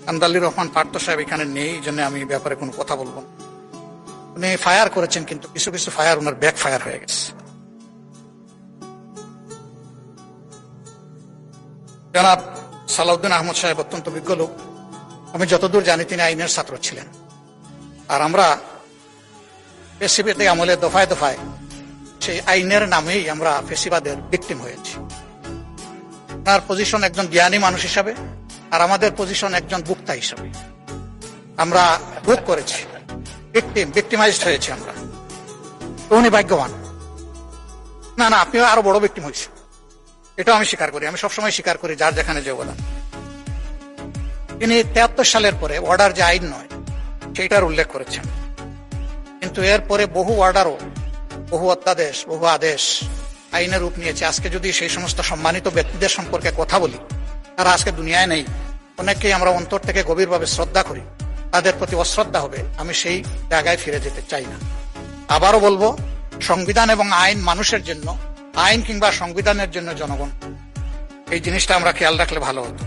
কান্দালি রহমান পার্থ সাহেব এখানে নেই, এই জন্য আমি ব্যাপারে কোনো কথা বলবো না। উনি ফায়ার করেছেন, কিন্তু কিছু কিছু ফায়ার ওনার ব্যাক ফায়ার হয়ে গেছে। জনাব সালাউদ্দিন আহমদ সাহেব অত্যন্ত বিজ্ঞ লোক। আমি যতদূর জানি তিনি আইনের ছাত্র ছিলেন। আর আমরা ফেসিবাদের আমলে দফায় দফায় সেই আইনের নামেই আমরা ফেসিবাদের ভিকটিম হয়েছি। ওনার পজিশন একজন জ্ঞানী মানুষ হিসাবে, আর আমাদের পজিশন একজন বুক্তা হিসাবে। আমরা ভোগ করেছি, ভিকটিমাইজড হয়েছি আমরা। উনি ভাগ্যবান। না না, আপনিও আরো বড় ভিকটিম হয়েছে, এটাও আমি স্বীকার করি। আমি সবসময় স্বীকার করি যার যেখানে যে অবদান। তিনি 73 সালের পরে অর্ডার যে আইন নয় সেইটার উল্লেখ করেছেন, কিন্তু এরপরে বহু অর্ডারও, বহু অধ্যাদেশ, বহু আদেশ আইনের রূপ নিয়েছে। আজকে যদি সেই সমস্ত সম্মানিত ব্যক্তিদের সম্পর্কে কথা বলি, তারা আজকে দুনিয়ায় নেই। অনেককেই আমরা অন্তর থেকে গভীরভাবে শ্রদ্ধা করি, তাদের প্রতি অশ্রদ্ধা হবে। আমি সেই জায়গায় ফিরে যেতে চাই না। আবারও বলবো, সংবিধান এবং আইন মানুষের জন্য, আইন কিংবা সংবিধানের জন্য জনগণ। এই জিনিসটা আমরা খেয়াল রাখলে ভালো হতো।